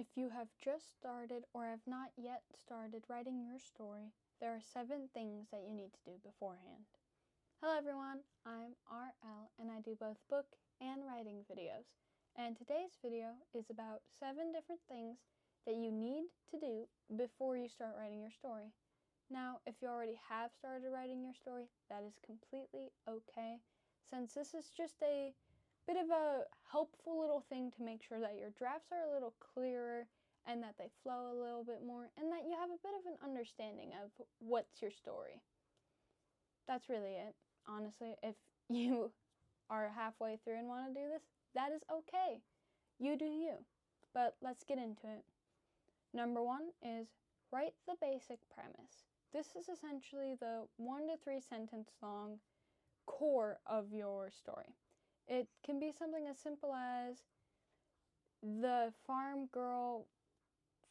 If you have just started or have not yet started writing your story, there are 7 things that you need to do beforehand. Hello everyone, I'm RL and I do both book and writing videos. And today's video is about 7 different things that you need to do before you start writing your story. Now, if you already have started writing your story, that is completely okay, since this is just a bit of a helpful little thing to make sure that your drafts are a little clearer and that they flow a little bit more and that you have a bit of an understanding of what's your story. That's really it. Honestly, if you are halfway through and want to do this, that is okay. You do you. But let's get into it. Number 1 is write the basic premise. This is essentially the 1 to 3 sentence long core of your story. It can be something as simple as the farm girl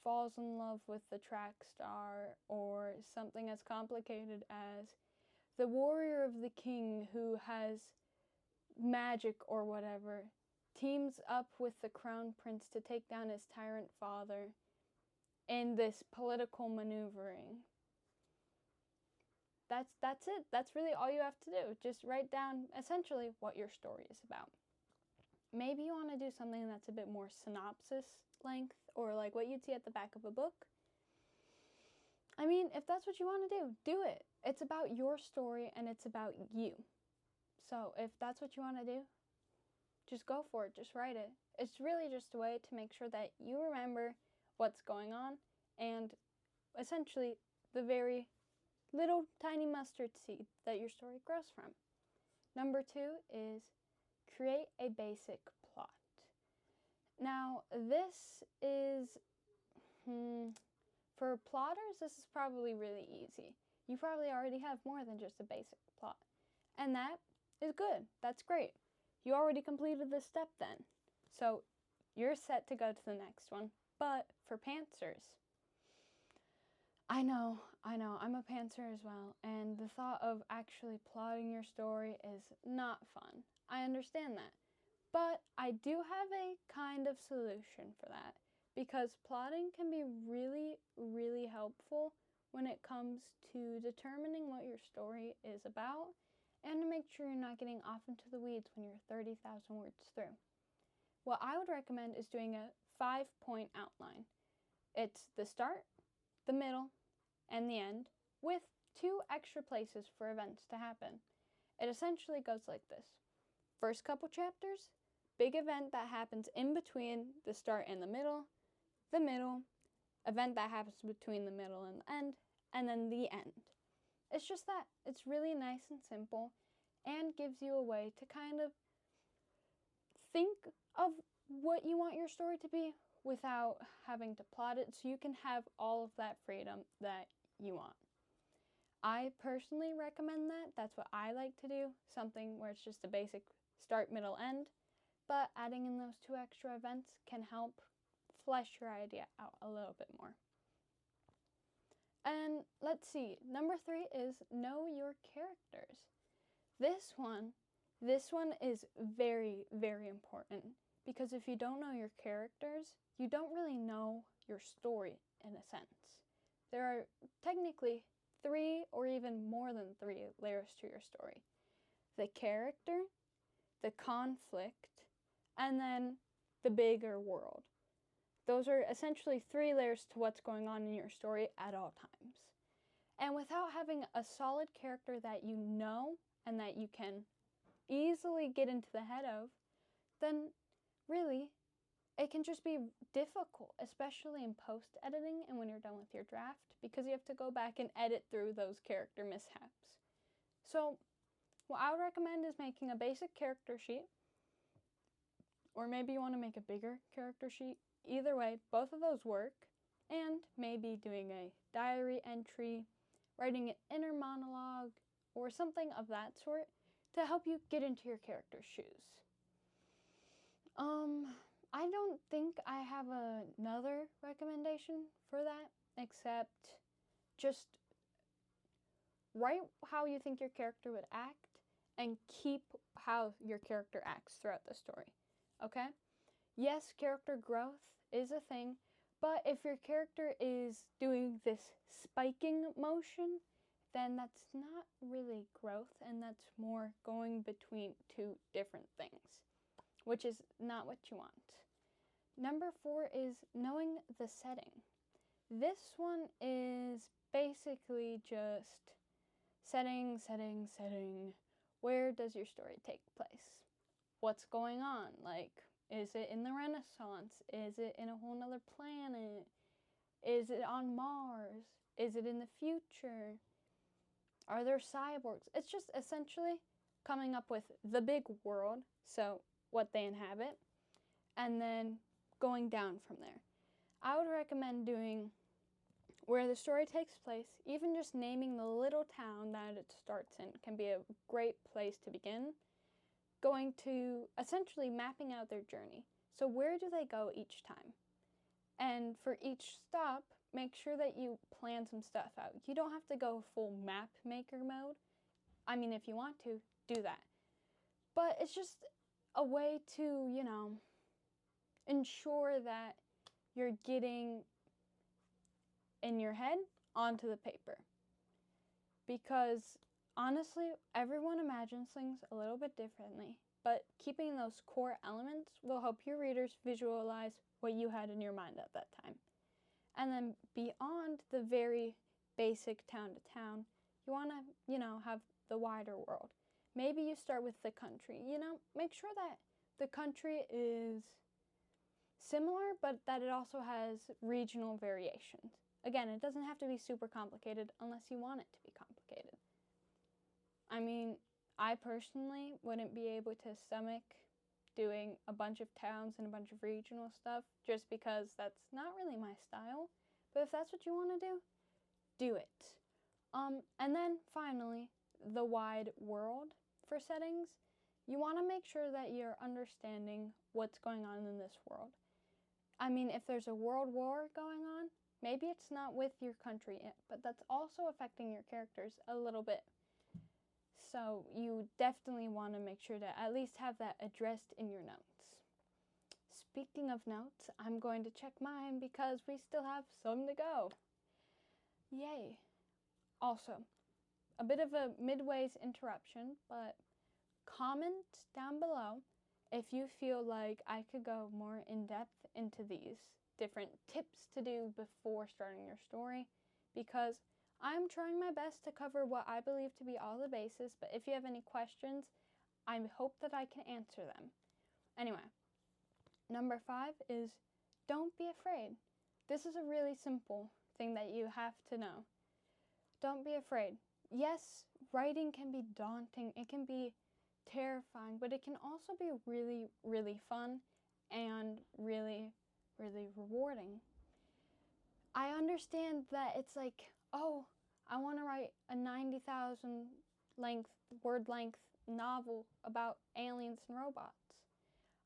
falls in love with the track star, or something as complicated as the warrior of the king who has magic or whatever teams up with the crown prince to take down his tyrant father in this political maneuvering. That's it. That's really all you have to do. Just write down essentially what your story is about. Maybe you want to do something that's a bit more synopsis length, or like what you'd see at the back of a book. I mean, if that's what you want to do, do it. It's about your story and it's about you. So if that's what you want to do, just go for it. Just write it. It's really just a way to make sure that you remember what's going on and essentially the very little tiny mustard seed that your story grows from. Number 2 is create a basic plot. Now, this is, for plotters, this is probably really easy. You probably already have more than just a basic plot. And that is good. That's great. You already completed this step then. So you're set to go to the next one. But for pantsers, I know, I'm a pantser as well, and the thought of actually plotting your story is not fun. I understand that. But I do have a kind of solution for that, because plotting can be really, really helpful when it comes to determining what your story is about and to make sure you're not getting off into the weeds when you're 30,000 words through. What I would recommend is doing a 5-point outline. It's the start, the middle, and the end, with 2 extra places for events to happen. It essentially goes like this. First couple chapters, big event that happens in between the start and the middle, event that happens between the middle and the end, and then the end. It's just that. It's really nice and simple and gives you a way to kind of think of what you want your story to be without having to plot it, so you can have all of that freedom that you want. I personally recommend that. That's what I like to do, something where it's just a basic start, middle, end, but adding in those 2 extra events can help flesh your idea out a little bit more. And let's see, number 3 is know your characters. This one is very, very important, because if you don't know your characters, you don't really know your story in a sense. There are technically 3 or even more than 3 layers to your story. The character, the conflict, and then the bigger world. Those are essentially 3 layers to what's going on in your story at all times. And without having a solid character that you know and that you can easily get into the head of, then really it can just be difficult, especially in post-editing and when you're done with your draft, because you have to go back and edit through those character mishaps. So what I would recommend is making a basic character sheet, or maybe you want to make a bigger character sheet. Either way, both of those work, and maybe doing a diary entry, writing an inner monologue, or something of that sort to help you get into your character's shoes. I don't think I have another recommendation for that, except just write how you think your character would act and keep how your character acts throughout the story, okay? Yes, character growth is a thing, But if your character is doing this spiking motion, then that's not really growth, and that's more going between two different things, which is not what you want. Number 4 is knowing the setting. This one is basically just setting. Where does your story take place? What's going on? Like, is it in the Renaissance? Is it in a whole nother planet? Is it on Mars? Is it in the future? Are there cyborgs? It's just essentially coming up with the big world, so what they inhabit, and then going down from there. I would recommend doing where the story takes place. Even just naming the little town that it starts in can be a great place to begin. Going to essentially mapping out their journey. So where do they go each time? And for each stop, make sure that you plan some stuff out. You don't have to go full map maker mode. I mean, if you want to, do that. But it's just a way to, ensure that you're getting in your head onto the paper. Because honestly, everyone imagines things a little bit differently, but keeping those core elements will help your readers visualize what you had in your mind at that time. And then beyond the very basic town to town, you want to, have the wider world. Maybe you start with the country. Make sure that the country is similar, but that it also has regional variations. Again, it doesn't have to be super complicated unless you want it to be complicated. I mean, I personally wouldn't be able to stomach doing a bunch of towns and a bunch of regional stuff just because that's not really my style. But if that's what you want to do it. And then finally, the wide world for settings. You want to make sure that you're understanding what's going on in this world. I mean, if there's a world war going on, maybe it's not with your country yet, but that's also affecting your characters a little bit. So you definitely want to make sure to at least have that addressed in your notes. Speaking of notes, I'm going to check mine because we still have some to go. Yay. Also, a bit of a midways interruption, but comment down below if you feel like I could go more in depth into these different tips to do before starting your story, because I'm trying my best to cover what I believe to be all the bases, but if you have any questions, I hope that I can answer them. Anyway, number 5 is don't be afraid. This is a really simple thing that you have to know. Don't be afraid. Yes, writing can be daunting. It can be terrifying, but it can also be really, really fun and really, really rewarding. I understand that it's like, oh, I want to write a 90,000 word length novel about aliens and robots.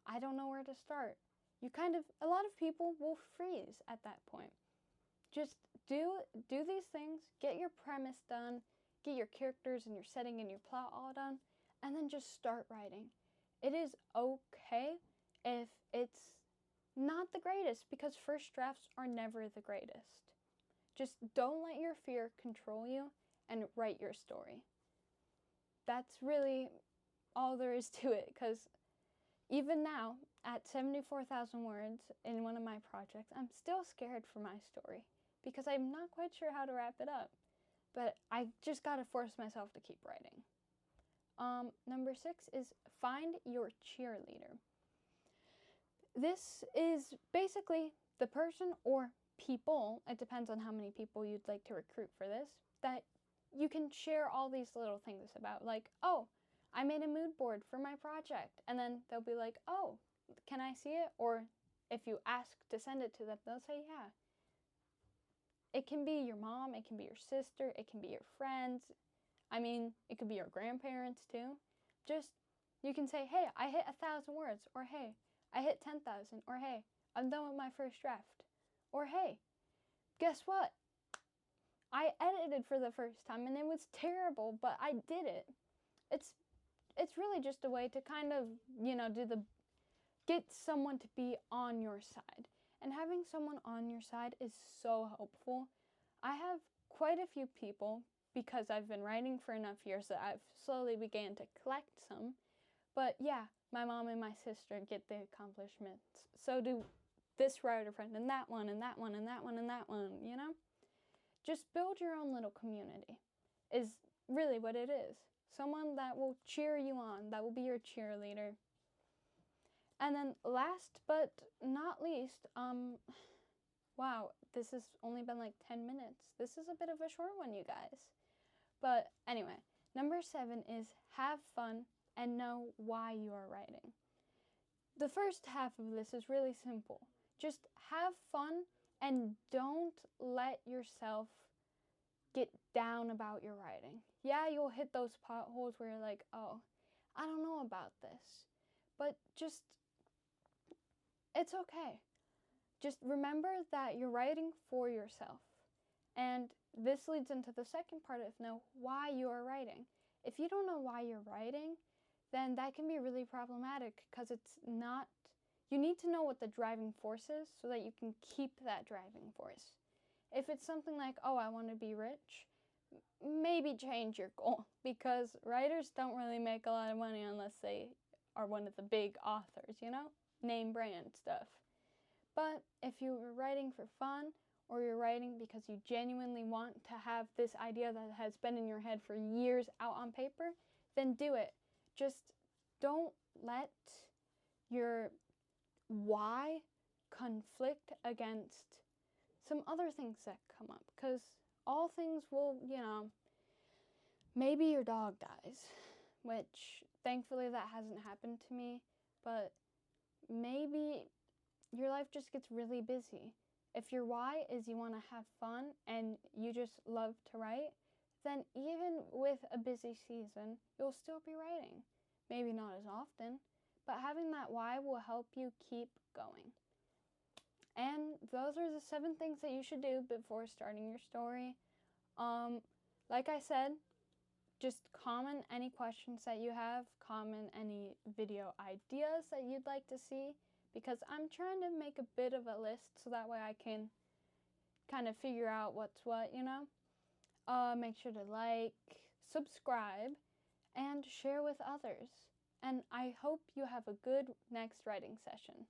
I don't know where to start. A lot of people will freeze at that point. Just do these things, get your premise done, get your characters and your setting and your plot all done, and then just start writing. It is okay if it's not the greatest, because first drafts are never the greatest. Just don't let your fear control you and write your story. That's really all there is to it, because even now, at 74,000 words in one of my projects, I'm still scared for my story because I'm not quite sure how to wrap it up. But I just gotta force myself to keep writing. Number 6 is find your cheerleader. This is basically the person or people, it depends on how many people you'd like to recruit for this, that you can share all these little things about. Like, oh, I made a mood board for my project. And then they'll be like, oh, can I see it? Or if you ask to send it to them, they'll say, yeah. It can be your mom, it can be your sister, it can be your friends. I mean, it could be your grandparents too. Just, you can say, hey, I hit 1,000 words. Or hey, I hit 10,000. Or hey, I'm done with my first draft. Or hey, guess what? I edited for the first time and it was terrible, but I did it. It's really just a way to kind of, get someone to be on your side. And having someone on your side is so helpful. I have quite a few people, because I've been writing for enough years that I've slowly began to collect some. But yeah, my mom and my sister get the accomplishments. So do this writer friend and that one and that one and that one and that one, you know? Just build your own little community is really what it is. Someone that will cheer you on, that will be your cheerleader. And then last but not least, wow, this has only been like 10 minutes. This is a bit of a short one, you guys. But anyway, number 7 is have fun and know why you are writing. The first half of this is really simple. Just have fun and don't let yourself get down about your writing. Yeah, you'll hit those potholes where you're like, oh, I don't know about this. But just, it's okay. Just remember that you're writing for yourself. And this leads into the second part of know why you are writing. If you don't know why you're writing, then that can be really problematic because it's not, you need to know what the driving force is so that you can keep that driving force. If it's something like, oh, I want to be rich, maybe change your goal because writers don't really make a lot of money unless they are one of the big authors, you know, name brand stuff. But if you're writing for fun or you're writing because you genuinely want to have this idea that has been in your head for years out on paper, then do it. Just don't let your why conflict against some other things that come up, because all things will, you know, maybe your dog dies, which thankfully that hasn't happened to me, but maybe your life just gets really busy. If your why is you want to have fun and you just love to write, then even with a busy season, you'll still be writing. Maybe not as often, but having that why will help you keep going. And those are the 7 things that you should do before starting your story. Like I said, just comment any questions that you have, comment any video ideas that you'd like to see, because I'm trying to make a bit of a list so that way I can kind of figure out what's what, you know. Make sure to like, subscribe, and share with others. And I hope you have a good next writing session.